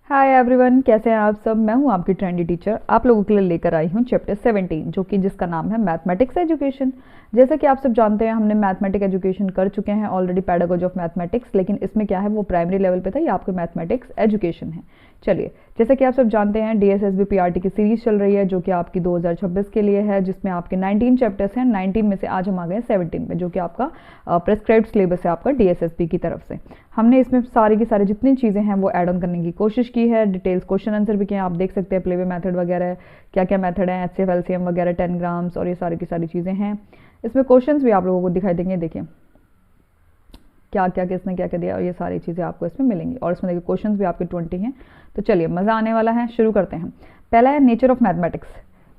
Hi everyone, कैसे हैं आप सब। मैं हूं आपकी ट्रेंडी टीचर। आप लोगों के लिए लेकर आई हूं चैप्टर 17 जो कि जिसका नाम है मैथमेटिक्स एजुकेशन। जैसा कि आप सब जानते हैं हमने मैथमेटिक्स एजुकेशन कर चुके हैं ऑलरेडी, पैडागोजी ऑफ मैथमेटिक्स, लेकिन इसमें क्या है वो प्राइमरी लेवल पे था, ये आपके मैथमेटिक्स एजुकेशन है। चलिए, जैसा कि आप सब जानते हैं डीएसएसबी पीआरटी की सीरीज चल रही है जो कि आपकी 2026 के लिए है, जिसमें आपके 19 चैप्टर्स हैं। 19 में से आज हम आ गए 17 में, जो कि आपका प्रेस्क्राइब्ड सिलेबस है आपका डीएसएसबी की तरफ से। हमने इसमें सारी की सारी जितनी चीज़ें हैं वो ऐड ऑन करने की कोशिश की है। डिटेल्स क्वेश्चन आंसर भी किए हैं, आप देख सकते हैं प्लेवे मेथड वगैरह क्या क्या मेथड है, एचसीएफ एलसीएम वगैरह 10 ग्राम्स और ये सारी की सारी चीज़ें हैं। इसमें क्वेश्चंस भी आप लोगों को दिखाई देंगे, देखिए क्या क्या किसने क्या क्या दिया और ये सारी चीज़ें आपको इसमें मिलेंगी। और इसमें देखिए क्वेश्चंस भी आपके 20 हैं। तो चलिए मज़ा आने वाला है, शुरू करते हैं। पहला है नेचर ऑफ मैथमेटिक्स,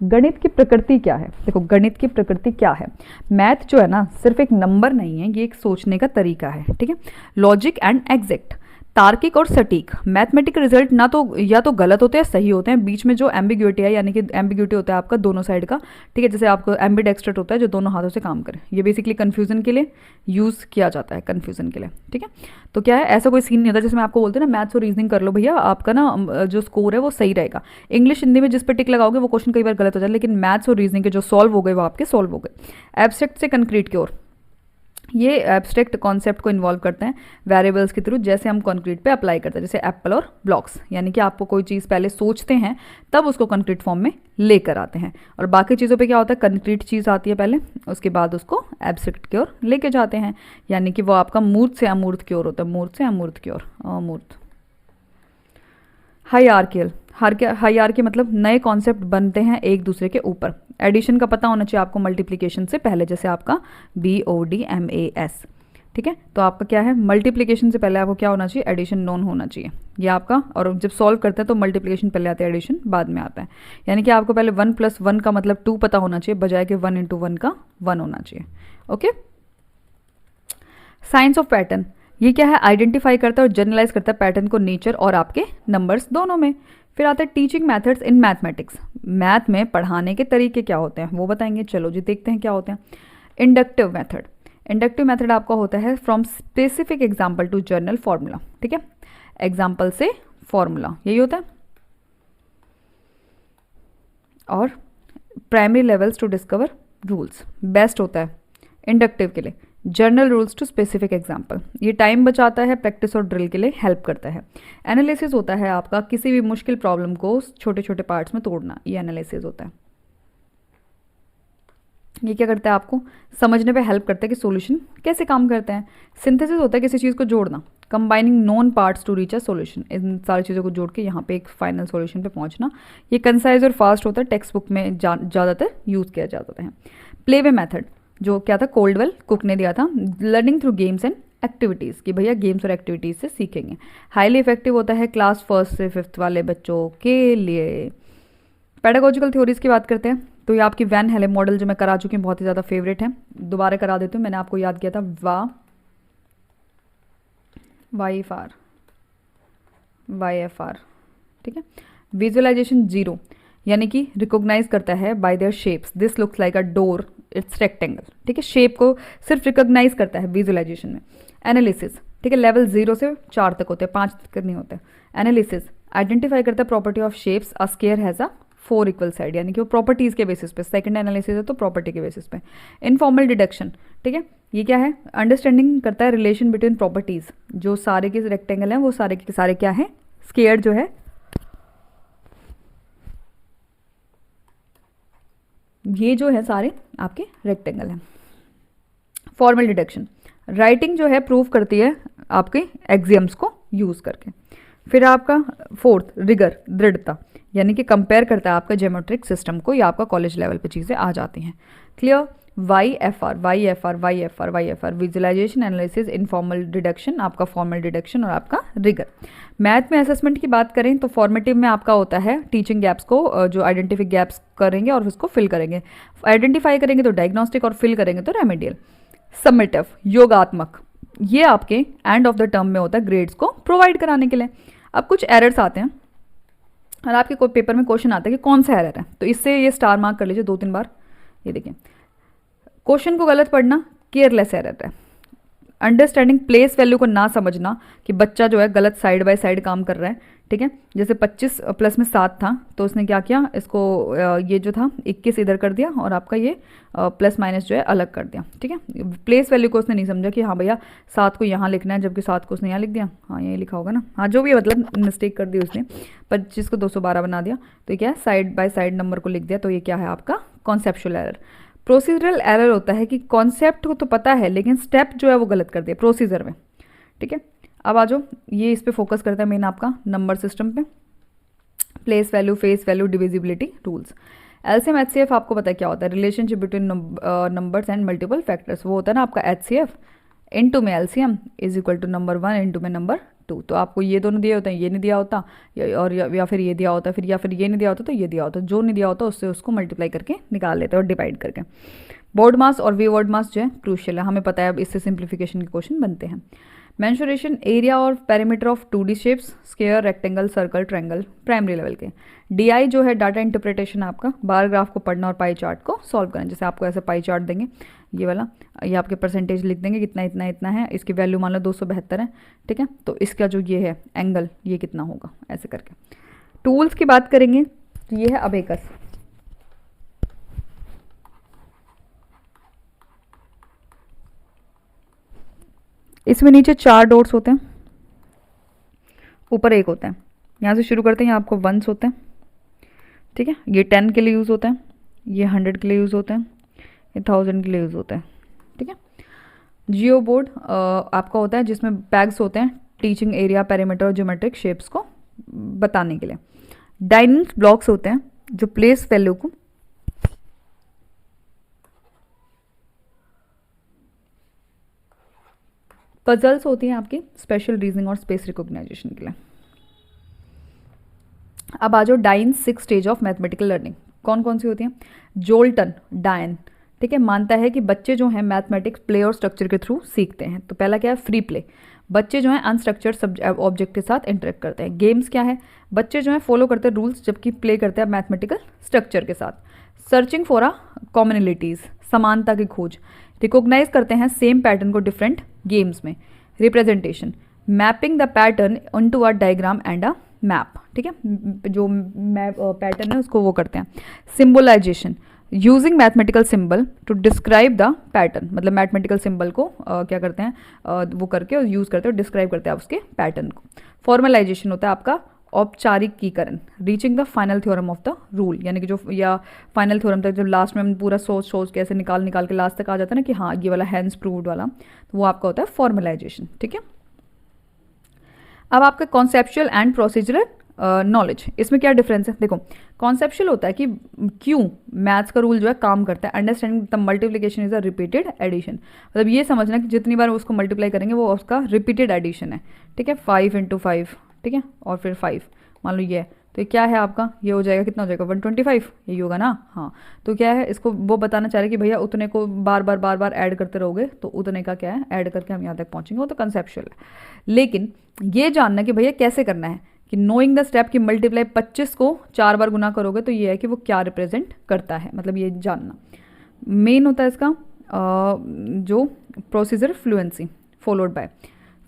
गणित की प्रकृति क्या है। देखो गणित की प्रकृति क्या है। मैथ जो है ना सिर्फ एक नंबर नहीं है, ये एक सोचने का तरीका है, ठीक है। लॉजिक एंड एग्जैक्ट, तार्किक और सटीक। मैथमेटिकल रिजल्ट ना तो या तो गलत होते हैं सही होते हैं, बीच में जो एम्बिग्यूटी है, यानी कि एम्बिग्यूटी होता है आपका दोनों साइड का, ठीक है। जैसे आपको एम्बिडेक्स्ट्रेट होता है जो दोनों हाथों से काम करे, ये बेसिकली कन्फ्यूजन के लिए यूज़ किया जाता है, कन्फ्यूजन के लिए, ठीक है। तो क्या है, ऐसा कोई सीन नहीं होता जैसे मैं आपको बोलते हैं ना मैथ्स और रीजनिंग कर लो भैया, आपका ना जो स्कोर है वो सही रहेगा। इंग्लिश हिंदी में जिस पर टिक लगाओगे वो क्वेश्चन कई बार गलत हो जाए, लेकिन मैथ्स और रीजनिंग के जो सॉल्व हो गए वो आपके सॉल्व हो गए। एब्स्ट्रैक्ट से कंक्रीट की ओर, ये एब्स्ट्रैक्ट कॉन्सेप्ट को इन्वॉल्व करते हैं वेरिएबल्स के थ्रू, जैसे हम कंक्रीट पे अप्लाई करते हैं, जैसे एप्पल और ब्लॉक्स, यानी कि आपको कोई चीज़ पहले सोचते हैं तब उसको कंक्रीट फॉर्म में लेकर आते हैं। और बाकी चीज़ों पे क्या होता है, कंक्रीट चीज़ आती है पहले, उसके बाद उसको एब्स्ट्रैक्ट की ओर लेके जाते हैं, यानी कि वो आपका मूर्त से अमूर्त की ओर होता है, मूर्त से अमूर्त की ओर, अमूर्त। हाईआर्कियल, हाईआर्की मतलब नए कॉन्सेप्ट बनते हैं एक दूसरे के ऊपर। एडिशन का पता होना चाहिए आपको मल्टीप्लिकेशन से पहले, जैसे आपका BODMAS, ठीक है। तो आपका क्या है, मल्टीप्लिकेशन से पहले आपको क्या होना चाहिए, एडिशन नोन होना चाहिए, ये आपका। और जब सॉल्व करते हैं तो मल्टीप्लिकेशन पहले आता है, एडिशन बाद में आता है, यानी कि आपको पहले 1 + 1 का मतलब 2 पता होना चाहिए, बजाय कि 1 × 1 का 1 होना चाहिए, ओके। साइंस ऑफ पैटर्न, ये क्या है, आइडेंटिफाई करता है और जनरलाइज करता है पैटर्न को नेचर और आपके नंबर्स दोनों में। फिर आता है teaching methods in mathematics, math में पढ़ाने के तरीके क्या होते हैं वो बताएंगे। चलो जी देखते हैं क्या होते हैं। इंडक्टिव मेथड, इंडक्टिव मेथड आपका होता है from specific example to general formula, ठीक है। एग्जाम्पल से फॉर्मूला, यही होता है। और primary levels to discover rules, best होता है इंडक्टिव के लिए। General rules to specific example, ये टाइम बचाता है, प्रैक्टिस और ड्रिल के लिए हेल्प करता है। एनालिसिस होता है आपका किसी भी मुश्किल प्रॉब्लम को छोटे छोटे पार्ट्स में तोड़ना, ये एनालिसिस होता है। ये क्या करता है, आपको समझने पे हेल्प करता है कि सॉल्यूशन कैसे काम करते हैं। सिंथेसिस होता है किसी चीज़ को जोड़ना, combining known parts to reach a solution, इन सारी चीज़ों को जोड़ के यहाँ पे एक फाइनल सॉल्यूशन पे पहुँचना। ये कंसाइज और फास्ट होता है, टेक्स्ट बुक में ज़्यादातर यूज़ किया जाता है। प्लेवे मेथड, जो क्या था, कोल्डवेल कुक ने दिया था। Learning through games and activities, कि भैया गेम्स और एक्टिविटीज़ से सीखेंगे। हाईली इफेक्टिव होता है क्लास 1 से 5th वाले बच्चों के लिए। पेडागोजिकल थ्योरीज की बात करते हैं तो ये आपकी वैन हेले मॉडल जो मैं करा चुकी हूँ, बहुत ही ज़्यादा फेवरेट है, दोबारा करा देती हूँ। मैंने आपको याद किया था YFR, ठीक है। विजुअलाइजेशन 0, यानी कि रिकॉग्नाइज करता है bye there shapes, this looks like a door, it's rectangle, ठीक है। शेप को सिर्फ रिकॉग्नाइज करता है विजुअलाइजेशन में। एनालिसिस, ठीक है, लेवल 0 से 4 तक होते हैं, 5 तक नहीं होते। एनालिसिस आइडेंटिफाई करता है property of shapes, a square has a 4 equal side, यानी कि वो प्रॉपर्टीज़ के बेसिस पे। सेकंड एनालिसिस है तो प्रॉपर्टी के बेसिस पे। इनफॉर्मल डिडक्शन, ठीक है, ये क्या है, अंडरस्टैंडिंग करता है रिलेशन बिटवीन प्रॉपर्टीज़, जो सारे के रेक्टेंगल हैं वो सारे के सारे क्या है, स्क्वायर जो है ये जो है सारे आपके रेक्टेंगल हैं। फॉर्मल डिडक्शन, राइटिंग जो है प्रूव करती है आपके एक्सियम्स को यूज़ करके। फिर आपका 4th रिगर, दृढ़ता, यानी कि कंपेयर करता है आपका ज्योमेट्रिक सिस्टम को, या आपका कॉलेज लेवल पे चीज़ें आ जाती हैं। Clear. YFR, visualisation, analysis, informal deduction, आपका फॉर्मल डिडक्शन और आपका रिगर। मैथ में असेसमेंट की बात करें तो फॉर्मेटिव में आपका होता है टीचिंग गैप्स को, जो आइडेंटिफिक गैप्स करेंगे और उसको फिल करेंगे। आइडेंटिफाई करेंगे तो डायग्नोस्टिक और फिल करेंगे तो रेमेडियल। समेटिव, योगात्मक, ये आपके एंड ऑफ द टर्म में होता है ग्रेड्स को प्रोवाइड कराने के लिए। अब कुछ एरर्स आते हैं और आपके कोई पेपर में क्वेश्चन आता है कि कौन सा एरर है, तो इससे ये स्टार मार्क कर लीजिए 2-3 बार। ये देखिए, क्वेश्चन को गलत पढ़ना केयरलेस एरर है, अंडरस्टैंडिंग प्लेस वैल्यू को ना समझना कि बच्चा जो है गलत साइड बाय साइड काम कर रहा है, ठीक है। जैसे 25 प्लस में 7 था तो उसने क्या किया, इसको ये जो था 21 इधर कर दिया और आपका ये प्लस माइनस जो है अलग कर दिया, ठीक है। प्लेस वैल्यू को उसने नहीं समझा कि हाँ भैया 7 को यहाँ लिखना है, जबकि 7 को उसने यहाँ लिख दिया, हाँ यही लिखा होगा ना, हाँ जो भी है, मतलब मिस्टेक कर दी उसने, 25 को 212 बना दिया। तो ये क्या है, साइड बाय साइड नंबर को लिख दिया, तो ये क्या है आपका कॉन्सेप्चुअल एरर। प्रोसीजरल एरर होता है कि कॉन्सेप्ट को तो पता है लेकिन स्टेप जो है वो गलत कर दिया प्रोसीजर में, ठीक है। अब आ जाओ, ये इस पे फोकस करता है मेन आपका नंबर सिस्टम पे, place value, face value, divisibility rules. LCM HCF आपको पता है क्या होता है, relationship between numbers and multiple factors. वो होता है ना आपका एचसीएफ इनटू में LCM is equal to number 1 into में नंबर 2। तो आपको ये दोनों दिए होते हैं, ये नहीं दिया होता और या फिर ये दिया होता, फिर या फिर ये नहीं दिया होता तो ये दिया होता, जो नहीं दिया होता उससे उसको मल्टीप्लाई करके निकाल लेते हैं और डिवाइड करके। बोर्ड मास और वी वर्ड मास जो है क्रूशियल है, हमें पता है, अब इससे सिंप्लीफिकेशन के क्वेश्चन बनते हैं। मेंसुरेशन एरिया और perimeter of 2D shapes, square, rectangle, circle, triangle, primary level के। डीआई जो है डाटा इंटरप्रिटेशन, आपका बार ग्राफ को पढ़ना और पाई चार्ट को सॉल्व करना। जैसे आपको ऐसे पाई चार्ट देंगे, ये वाला, ये आपके परसेंटेज लिख देंगे, कितना इतना इतना है, इसकी वैल्यू मान लो 272 है, ठीक है। तो इसका जो ये है एंगल, ये कितना होगा, ऐसे करके। टूल्स की बात करेंगे तो ये है अबेकस। इसमें नीचे 4 डॉट्स होते हैं, ऊपर 1 होता है। यहाँ से शुरू करते हैं, यहाँ आपको 1s होते हैं, ठीक है। ये 10 के लिए यूज़ होता है, ये 100 के लिए यूज़ होता है, ये 1000 के लिए यूज़ होता है, ठीक है। जियो बोर्ड आपका होता है जिसमें बैग्स होते हैं टीचिंग एरिया, पेरीमीटर और ज्योमेट्रिक शेप्स को बताने के लिए। डायनेमिक्स ब्लॉक्स होते हैं जो प्लेस वैल्यू को पजल्स होती हैं आपकी स्पेशल रीजनिंग और स्पेस रिकॉग्नाइजेशन के लिए। अब आ जाओ डाइन 6 स्टेज ऑफ मैथमेटिकल लर्निंग, कौन कौन सी होती हैं। जोल्टन डायन, ठीक है, मानता है कि बच्चे जो हैं मैथमेटिक्स प्ले और स्ट्रक्चर के थ्रू सीखते हैं। तो पहला क्या है, फ्री प्ले, बच्चे जो हैं अनस्ट्रक्चर्ड ऑब्जेक्ट के साथ इंटरेक्ट करते हैं। गेम्स क्या है, बच्चे जो हैं फॉलो करते हैं रूल्स जबकि प्ले करते हैं मैथमेटिकल स्ट्रक्चर के साथ। सर्चिंग फॉर अ कॉमनलिटीज़, समानता की खोज। रिकॉग्नाइज करते हैं सेम पैटर्न को डिफरेंट गेम्स में। Representation, mapping the pattern into a diagram and a map, ठीक है, जो मैप पैटर्न है उसको वो करते हैं। Symbolisation, using mathematical symbol to describe the pattern, मतलब मैथमेटिकल सिंबल को क्या करते हैं वो करके और यूज़ करते हैं और डिस्क्राइब करते हैं उसके पैटर्न को। फॉर्मलाइजेशन होता है आपका औपचारिकीकरण, reaching the final theorem of the rule, यानी कि जो या फाइनल थ्योरम तक, जो लास्ट में हम पूरा सोच के ऐसे निकाल के लास्ट तक आ जाता है ना कि हाँ ये वाला हैंस प्रूव्ड वाला, तो वो आपका होता है फॉर्मलाइजेशन, ठीक है। अब आपका कॉन्सेप्चुअल एंड प्रोसीजरल नॉलेज, इसमें क्या डिफरेंस है, देखो कॉन्सेप्चुअल होता है कि क्यों मैथ्स का रूल जो है काम करता है। Understanding the multiplication is a repeated addition, मतलब ये समझना कि जितनी बार उसको मल्टीप्लाई करेंगे वो उसका रिपीटेड एडिशन है, ठीक है। 5 × 5, ठीक है, और फिर 5 मान लो ये, तो ये क्या है आपका, ये हो जाएगा कितना हो जाएगा 125, यही होगा ना, हाँ। तो क्या है, इसको वो बताना चाह रहे कि भैया उतने को बार बार ऐड करते रहोगे तो उतने का क्या है, ऐड करके हम यहाँ तक पहुँचेंगे, वो तो कंसेप्चुअल है। लेकिन ये जानना कि भैया कैसे करना है, कि नोइंग द स्टेप की मल्टीप्लाई 25 को 4 बार गुना करोगे तो ये है कि वो क्या रिप्रेजेंट करता है, मतलब ये जानना मेन होता है इसका जो प्रोसीजर फ्लुएंसी फॉलोड बाय।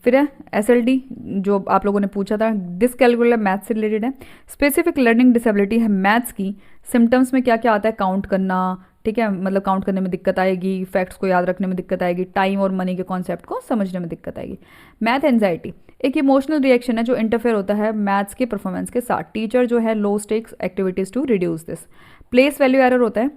फिर है SLD जो आप लोगों ने पूछा था, डिसकैलकुलेटर मैथ्स से रिलेटेड है। स्पेसिफिक लर्निंग डिसेबिलिटी है मैथ्स की, सिम्टम्स में क्या क्या आता है, काउंट करना, ठीक है, मतलब काउंट करने में दिक्कत आएगी, फैक्ट्स को याद रखने में दिक्कत आएगी, टाइम और मनी के कॉन्सेप्ट को समझने में दिक्कत आएगी। मैथ एंजाइटी एक इमोशनल रिएक्शन है जो इंटरफेयर होता है मैथ्स के परफॉर्मेंस के साथ। टीचर जो है low stakes activities to reduce this. Place value error होता है,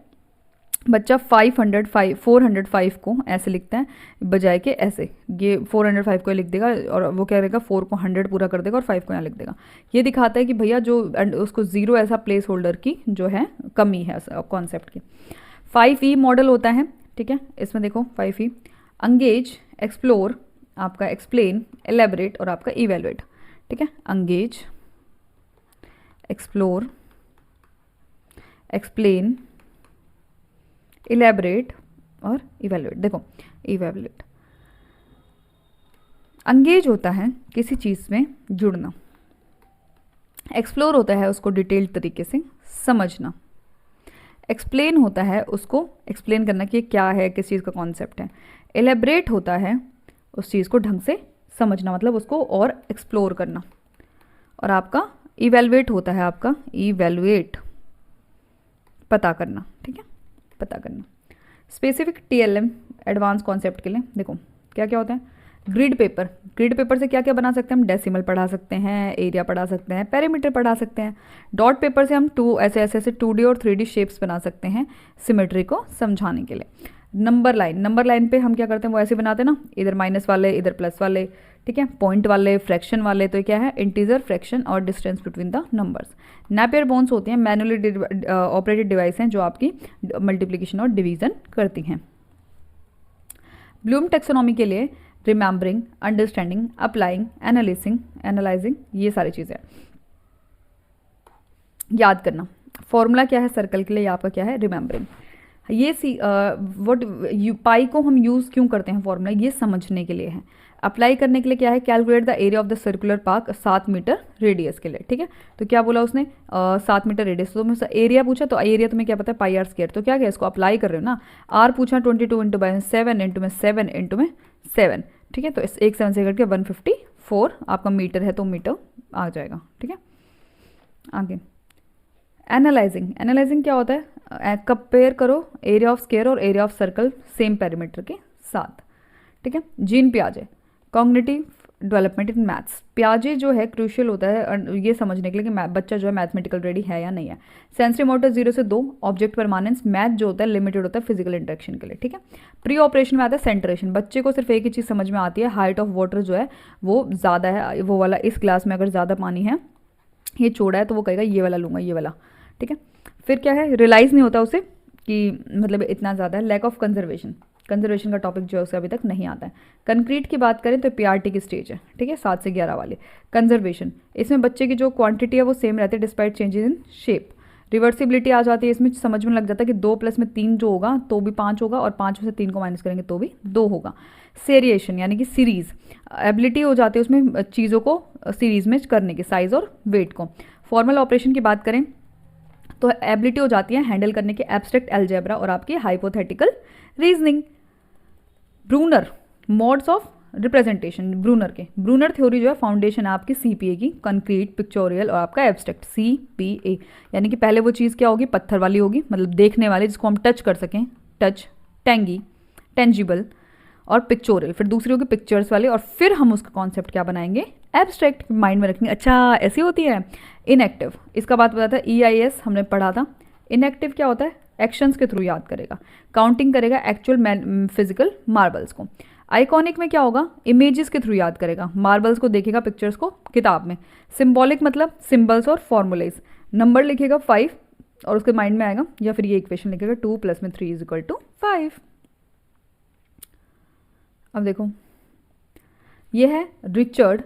बच्चा 405 को ऐसे लिखता है बजाय के ऐसे, ये 405 को लिख देगा और वो क्या करेगा 4 को 100 पूरा कर देगा और 5 को यहाँ लिख देगा। ये दिखाता है कि भैया जो उसको 0 ऐसा प्लेस होल्डर की जो है कमी है कॉन्सेप्ट की। 5E मॉडल होता है, ठीक है, इसमें देखो 5E अंगेज, एक्सप्लोर, आपका एक्सप्लेन, एलेबरेट और आपका इवेलुएट, ठीक है। अंगेज, एक्सप्लोर, एक्सप्लेन, इलेबरेट और इवेलुएट। देखो इवेलुएट, अंगेज होता है किसी चीज़ में जुड़ना, एक्सप्लोर होता है उसको डिटेल्ड तरीके से समझना, एक्सप्लेन होता है उसको एक्सप्लेन करना कि क्या है, किस चीज़ का कॉन्सेप्ट है, एलेबरेट होता है उस चीज़ को ढंग से समझना, मतलब उसको और एक्सप्लोर करना। और आपका इवेलुएट होता है, आपका इवेलुएट पता करना, ठीक है, पता करना। स्पेसिफिक TLM एडवांस कॉन्सेप्ट के लिए देखो क्या क्या होता है। ग्रिड पेपर, ग्रिड पेपर से क्या क्या बना सकते हैं हम, डेसिमल पढ़ा सकते हैं, एरिया पढ़ा सकते हैं, पेरीमीटर पढ़ा सकते हैं। डॉट पेपर से हम ऐसे 2D और 3D शेप्स बना सकते हैं सिमेट्री को समझाने के लिए। नंबर लाइन, नंबर लाइन पे हम क्या करते हैं, वो ऐसे बनाते हैं ना, इधर माइनस वाले इधर प्लस वाले, ठीक है, पॉइंट वाले, फ्रैक्शन वाले, तो क्या है, इंटीजर, फ्रैक्शन और distance between the numbers. Napier bones होती हैं, मैनुअली ऑपरेटेड डिवाइस हैं जो आपकी मल्टीप्लिकेशन और डिवीजन करती हैं। ब्लूम टेक्सोनॉमी के लिए रिमेंबरिंग, अंडरस्टैंडिंग, अप्लाइंग, एनालाइजिंग, ये सारी चीज़ें याद करना। फॉर्मूला क्या है सर्कल के लिए, आपका क्या है, रिमेंबरिंग। ये पाई को हम यूज़ क्यों करते हैं फॉर्मूला, ये समझने के लिए है। अप्लाई करने के लिए क्या है, calculate the area of the circular park 7 metre radius के लिए, ठीक है। तो क्या बोला उसने, 7 मीटर रेडियस, तो मुझसे एरिया पूछा, तो एरिया तुम्हें क्या पता है, पाई आर स्क्वायर, तो क्या इसको अप्लाई कर रहे हो ना। आर पूछा 22 इंटू बाई 7 इंटू में 7 इंटू में 7, ठीक है, तो इस एक 7 से करके 154 आपका मीटर है, तो मीटर आ जाएगा, ठीक है। आगे एनालाइजिंग, एनालाइजिंग क्या होता है, कंपेयर करो एरिया ऑफ स्क्वायर और area of circle same perimeter के साथ, ठीक है। जीन पियाजे, कॉग्निटिव डेवलपमेंट इन मैथ्स। पियाजे जो है क्रूशियल होता है ये समझने के लिए कि बच्चा जो है मैथमेटिकल रेडी है या नहीं है। सेंसरी मोटर 0 से 2, ऑब्जेक्ट परमानेंस, मैथ जो होता है लिमिटेड होता है फिजिकल इंटरेक्शन के लिए, ठीक है। प्री ऑपरेशन में आता है सेंट्रेशन, बच्चे को सिर्फ एक ही चीज़ समझ में आती है, हाइट ऑफ वाटर जो है वो ज़्यादा है, वो वाला इस ग्लास में अगर ज़्यादा पानी है, ये चौड़ा है, तो वो कहेगा ये वाला लूँगा, ये वाला, ठीक है। फिर क्या है, रियलाइज़ नहीं होता उसे कि मतलब इतना ज़्यादा है। लैक ऑफ कंजर्वेशन, कंजर्वेशन का टॉपिक जो है उसे अभी तक नहीं आता है। कंक्रीट की बात करें तो PRT की स्टेज है, ठीक है, 7 से 11 वाले। कंजर्वेशन, इसमें बच्चे की जो क्वांटिटी है वो सेम रहती है despite changes in shape. Reversibility आ जाती है, इसमें समझ में लग जाता है कि 2 प्लस में 3 जो होगा तो भी 5 होगा, और 5 में से 3 को माइनस करेंगे तो भी 2 होगा। सेरिएशन यानी कि सीरीज, एबिलिटी हो जाती है उसमें चीज़ों को सीरीज में करने की, साइज और वेट को। फॉर्मल ऑपरेशन की बात करें तो एबिलिटी हो जाती है हैंडल करने के एब्स्ट्रैक्ट अलजेब्रा और आपकी hypothetical reasoning. Bruner, modes of representation, Bruner theory जो है फाउंडेशन है आपकी CPA की, कंक्रीट, पिक्चोरियल और आपका एब्स्ट्रैक्ट CPA, यानी कि पहले वो चीज़ क्या होगी, पत्थर वाली होगी, मतलब देखने वाली जिसको हम टच कर सकें, टच, टेंगी, टेंजिबल, और पिक्चोरियल, फिर दूसरी होगी पिक्चर्स वाली, और फिर हम उसका कॉन्सेप्ट क्या बनाएंगे, एब्स्ट्रैक्ट, माइंड में रखेंगे, अच्छा ऐसी होती है। इनएक्टिव, इसका बात बताता है EIS हमने पढ़ा था। इनएक्टिव क्या होता है, एक्शंस के थ्रू याद करेगा, काउंटिंग करेगा एक्चुअल फिजिकल मार्बल्स को। आइकॉनिक में क्या होगा, इमेजेस के थ्रू याद करेगा, मार्बल्स को देखेगा, पिक्चर्स को किताब में। सिंबॉलिक मतलब सिंबल्स और फॉर्मूलेज, नंबर लिखेगा 5 और उसके माइंड में आएगा, या फिर ये इक्वेशन लिखेगा 2 + 3 = 5। अब देखो ये है रिचर्ड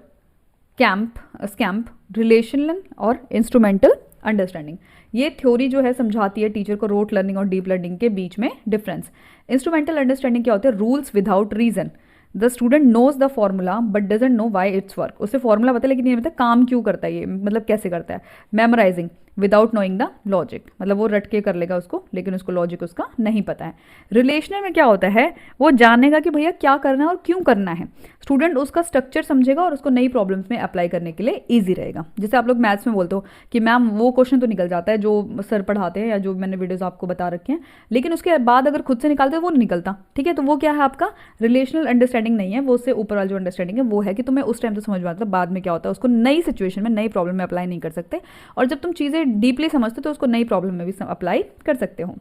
स्कैम्प, रिलेशनल और इंस्ट्रूमेंटल अंडरस्टैंडिंग। ये थ्योरी जो है समझाती है टीचर को रोट लर्निंग और डीप लर्निंग के बीच में डिफरेंस। इंस्ट्रूमेंटल अंडरस्टैंडिंग क्या होता है, rules without reason, the student knows the formula but doesn't know why it's work. उसे फॉर्मूला पता है लेकिन ये पता काम क्यों करता है, ये मतलब कैसे करता है। Memorising without knowing the logic, मतलब वो रट के कर लेगा उसको लेकिन उसको लॉजिक उसका नहीं पता है। रिलेशनल में क्या होता है, वो जानेगा कि भैया क्या करना है और क्यों करना है, स्टूडेंट उसका स्ट्रक्चर समझेगा और उसको नई प्रॉब्लम्स में अप्लाई करने के लिए ईजी रहेगा। जैसे आप लोग मैथ्स में बोलते हो कि मैम वो क्वेश्चन तो निकल जाता है जो सर पढ़ाते हैं या जो मैंने वीडियोज आपको बता रखे हैं, लेकिन उसके बाद अगर खुद से निकालते हैं वो नहीं निकलता, ठीक है। तो वो क्या है, आपका रिलेशनल अंडरस्टैंडिंग नहीं है, वो उससे ऊपर वाला जो अंडरस्टैंडिंग है वो है कि तुम्हें उस टाइम तो समझ में आता है, बाद में क्या होता है उसको नई सिचुएशन में नई प्रॉब्लम में अप्लाई नहीं कर सकते, और जब तुम चीज़ें डीपली समझते हो तो उसको नई प्रॉब्लम में भी अप्लाई कर सकते हो।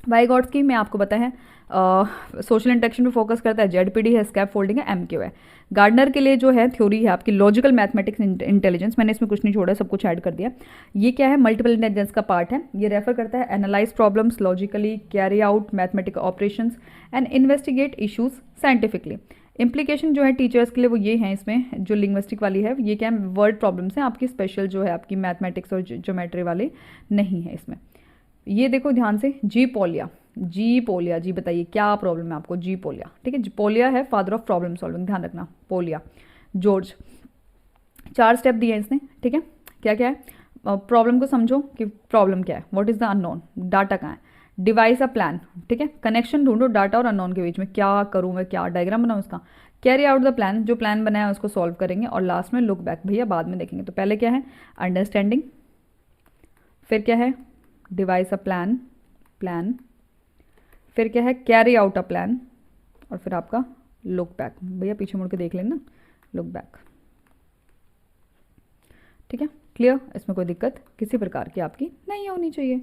वाइगॉट्स की मैं आपको पता है सोशल इंटरेक्शन पे फोकस करता है, ZPD है, स्कैप फोल्डिंग है, MQ है। गार्डनर के लिए जो है थ्योरी है आपकी लॉजिकल मैथमेटिक्स इंटेलिजेंस, मैंने इसमें कुछ नहीं छोड़ा, सब कुछ ऐड कर दिया। ये क्या है, मल्टीपल इंटेलिजेंस का पार्ट है। ये रेफर करता है analyse problems logically, carry out mathematical operations and investigate issues scientifically. Implication जो है टीचर्स के लिए वो ये हैं, इसमें जो लिंग्विस्टिक वाली है ये क्या है, वर्ड प्रॉब्लम्स हैं आपकी, स्पेशल जो है आपकी मैथमेटिक्स और ज्योमेट्री वाले नहीं है इसमें। ये देखो ध्यान से, जी पोलिया, जी बताइए क्या प्रॉब्लम है आपको, जी पोलिया, ठीक है। पोलिया है फादर ऑफ प्रॉब्लम सॉल्विंग, ध्यान रखना, पोलिया जॉर्ज। 4 स्टेप दिए हैं इसने, ठीक है। क्या क्या है, प्रॉब्लम को समझो कि प्रॉब्लम क्या है, what is the unknown, data कहाँ है, डिवाइस अ प्लान, ठीक है, कनेक्शन ढूंढो डाटा और अननोन के बीच में, क्या करूँ मैं, क्या डायग्राम बनाऊँ उसका, कैरी आउट द प्लान, जो प्लान बनाया है उसको सॉल्व करेंगे, और लास्ट में लुक बैक, भैया बाद में देखेंगे। तो पहले क्या है, अंडरस्टैंडिंग, फिर क्या है, डिवाइस अ प्लान, प्लान, फिर क्या है, कैरी आउट अ प्लान, और फिर आपका लुक बैक, भैया पीछे मुड़ के देख लेना, लुक बैक। ठीक है, क्लियर, इसमें कोई दिक्कत किसी प्रकार की आपकी नहीं होनी चाहिए।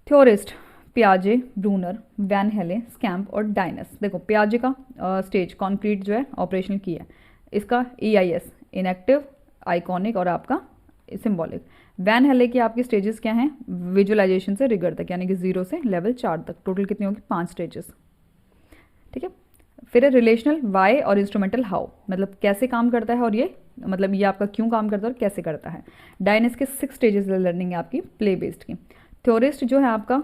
थ्योरिस्ट, पियाजे, ब्रूनर, वैन हेले, स्कैम्प और डाइनस। देखो पियाजे का स्टेज कॉन्क्रीट जो है ऑपरेशनल की है, इसका EIS इनएक्टिव, आइकॉनिक और आपका सिंबॉलिक। वैन हेले की आपकी स्टेजेस क्या हैं, विजुअलाइजेशन से रिगर तक, यानी कि 0 से लेवल 4 तक, टोटल कितनी होगी, 5 स्टेजेस। ठीक है, फिर है रिलेशनल वाई और इंस्ट्रूमेंटल हाउ, मतलब कैसे काम करता है और ये मतलब ये आपका क्यों काम करता है और कैसे करता है। डाइनस के 6 स्टेजेस लर्निंग है आपकी प्ले बेस्ड की। थ्योरिस्ट जो है आपका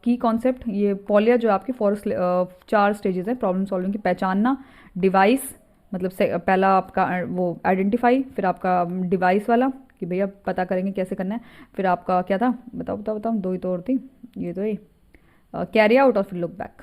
की कॉन्सेप्ट, ये पॉलिया जो आपकी 4 स्टेजेस है प्रॉब्लम सॉल्विंग की, पहचानना, डिवाइस मतलब पहला आपका वो आइडेंटिफाई, फिर आपका डिवाइस वाला कि भैया पता करेंगे कैसे करना है, फिर आपका क्या था, बताओ बताओ बताओ, 2 ही तो और थी, ये तो ये कैरी आउट और फिर लुक बैक।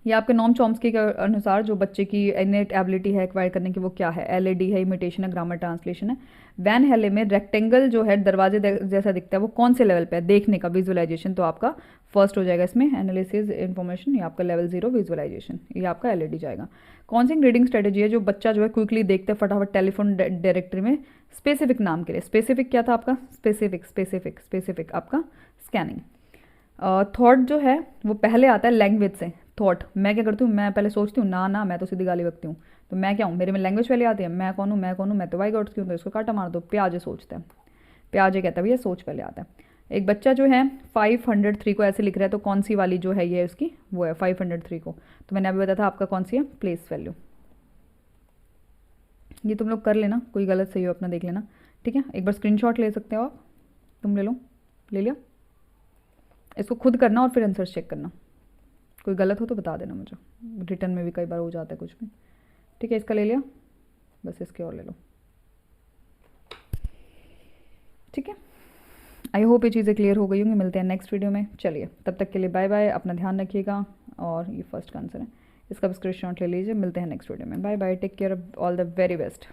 ये आपके नॉम चॉम्स्की के अनुसार जो बच्चे की इनेट एबिलिटी है एक्वायर करने की वो क्या है, LAD है, इमिटेशन है, ग्रामर ट्रांसलेशन है। वैन हेले में रेक्टेंगल जो है दरवाजे जैसा दिखता है वो कौन से लेवल पे है, देखने का, विजुअलाइजेशन, तो आपका फर्स्ट हो जाएगा इसमें एनालिसिस इन्फॉर्मेशन, ये आपका लेवल 0 विजुअलाइजेशन, ये आपका LAD जाएगा। कौन सी रीडिंग स्ट्रेटेजी है जो बच्चा जो है क्विकली देखते फटाफट टेलीफोन डायरेक्टरी में स्पेसिफिक नाम के लिए, स्पेसिफिक क्या था आपका, स्पेसिफिक स्पेसिफिक स्पेसिफिक आपका स्कैनिंग। थॉट जो है वो पहले आता है लैंग्वेज से, थॉट, मैं क्या करती हूँ, मैं पहले सोचती हूँ ना ना, मैं तो सीधी गाली बकती हूँ, तो मैं क्या हूँ, मेरे में लैंग्वेज पहले आती है, मैं कौन हूँ, मैं कौन हूँ, मैं तो वाई गॉड्स की हूँ, तो इसको काटा मार दो, प्याजे सोचता है, प्याजे कहता है भैया सोच पहले आता है। एक बच्चा जो है 503 को ऐसे लिख रहा है, तो कौन सी वाली जो है ये उसकी वो है 503 को, तो मैंने अभी बताया था आपका कौन सी है, प्लेस वैल्यू। ये तुम लोग कर लेना, कोई गलत सही हो अपना देख लेना, ठीक है, एक बार स्क्रीनशॉट ले सकते हो आप, तुम ले लो, ले लिया, इसको खुद करना और फिर आंसर चेक करना, कोई गलत हो तो बता देना मुझे, रिटर्न में भी कई बार हो जाता है कुछ भी। ठीक है, इसका ले लिया, बस इसके और ले लो। ठीक है, आई होप ये चीज़ें क्लियर हो गई होंगी, मिलते हैं नेक्स्ट वीडियो में, चलिए तब तक के लिए बाय बाय, अपना ध्यान रखिएगा, और ये फर्स्ट का आंसर है, इसका भी स्क्रीनशॉट ले लीजिए, मिलते हैं नेक्स्ट वीडियो में, bye bye, take care, all the very best.